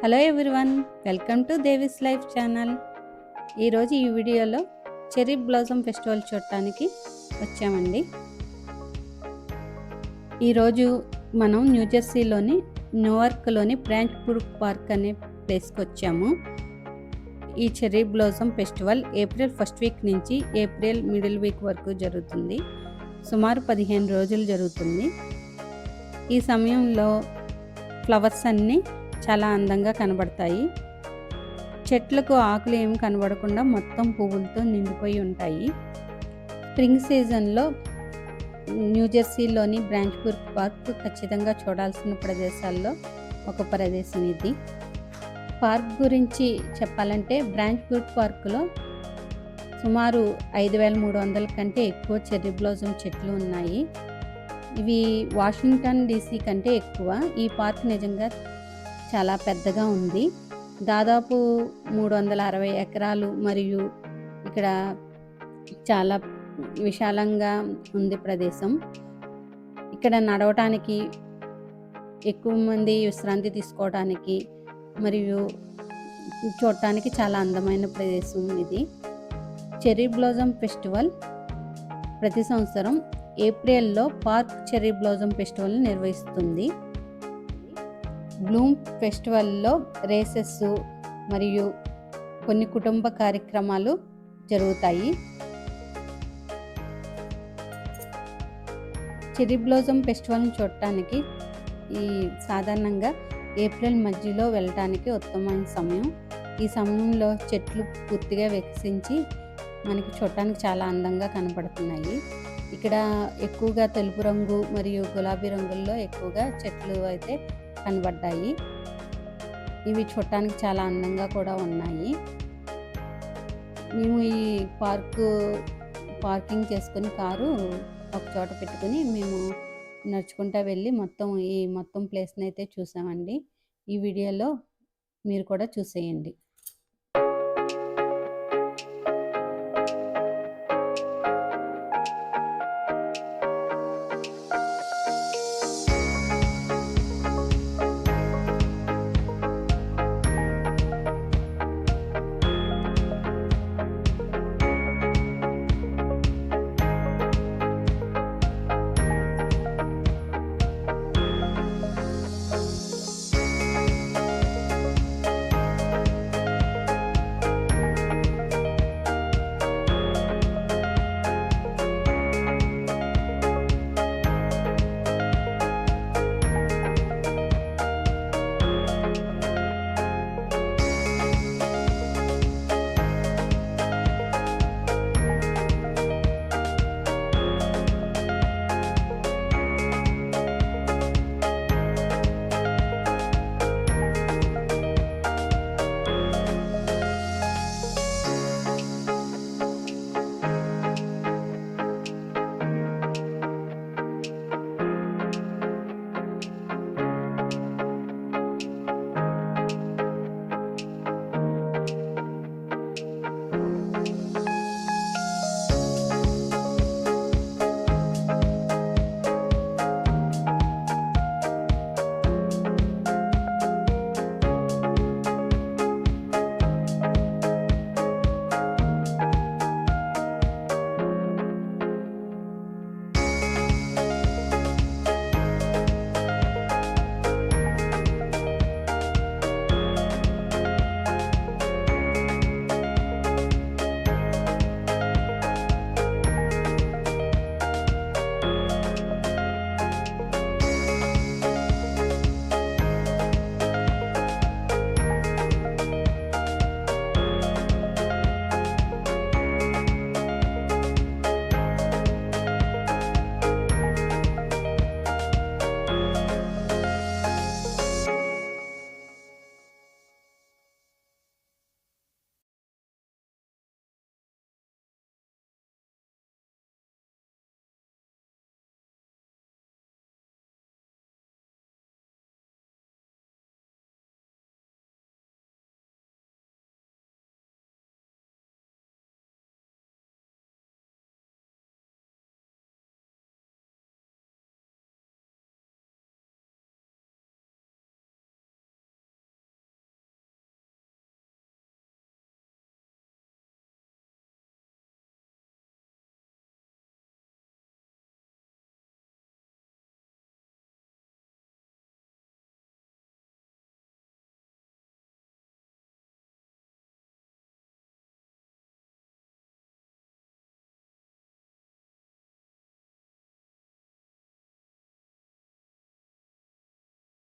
Hello everyone, welcome to Devi's life channel. ఈరోజు ఈ వీడియోలో చెర్రీ బ్లాసమ్ ఫెస్టివల్ చూడటానికి వచ్చామండి. ఈరోజు మనం న్యూజెర్సీలోని న్యూయార్క్లోని బ్రాంచ్బుర్గ్ పార్క్ అనే ప్లేస్కి వచ్చాము. ఈ cherry blossom festival April first week నుంచి ఏప్రిల్ మిడిల్ వీక్ వరకు జరుగుతుంది. సుమారు 15 రోజులు జరుగుతుంది. ఈ సమయంలో ఫ్లవర్స్ అన్నీ చాలా అందంగా కనబడతాయి. చెట్లకు ఆకులు ఏమి కనబడకుండా మొత్తం పువ్వులతో నిండిపోయి ఉంటాయి. స్ప్రింగ్ సీజన్లో న్యూజెర్సీలోని బ్రాంచ్బుర్గ్ పార్క్ ఖచ్చితంగా చూడాల్సిన ప్రదేశాల్లో ఒక ప్రదేశం ఇది. పార్క్ గురించి చెప్పాలంటే బ్రాంచ్బుర్గ్ పార్కులో సుమారు 5300 కంటే ఎక్కువ చెర్రీ బ్లాసమ్ చెట్లు ఉన్నాయి. ఇవి వాషింగ్టన్ డీసీ కంటే ఎక్కువ. ఈ పార్క్ నిజంగా చాలా పెద్దగా ఉంది. దాదాపు 360 ఎకరాలు మరియు ఇక్కడ చాలా విశాలంగా ఉంది ప్రదేశం. ఇక్కడ నడవటానికి, ఎక్కువ మంది విశ్రాంతి తీసుకోవడానికి మరియు చూడటానికి చాలా అందమైన ప్రదేశం ఇది. చెర్రీ బ్లాసమ్ ఫెస్టివల్ ప్రతి సంవత్సరం ఏప్రిల్లో పార్క్ చెర్రీ బ్లాసమ్ ఫెస్టివల్ నిర్వహిస్తుంది. బ్లూమ్ ఫెస్టివల్లో రేసెస్ మరియు కొన్ని కుటుంబ కార్యక్రమాలు జరుగుతాయి. చెర్రీ బ్లాసమ్ ఫెస్టివల్ని చూడటానికి సాధారణంగా ఏప్రిల్ మధ్యలో వెళ్ళటానికి ఉత్తమమైన సమయం. ఈ సమయంలో చెట్లు పూర్తిగా వికసించి మనకి చూడటానికి చాలా అందంగా కనపడుతున్నాయి. ఇక్కడ ఎక్కువగా తెలుపు రంగు మరియు గులాబీ రంగుల్లో ఎక్కువగా చెట్లు అయితే కనబడ్డాయి. ఇవి చూడటానికి చాలా అందంగా కూడా ఉన్నాయి. మేము ఈ పార్కింగ్ చేసుకుని కారు ఒక చోట పెట్టుకుని మేము నడుచుకుంటూ వెళ్ళి మొత్తం ప్లేస్ని అయితే చూసామండి. ఈ వీడియోలో మీరు కూడా చూసేయండి.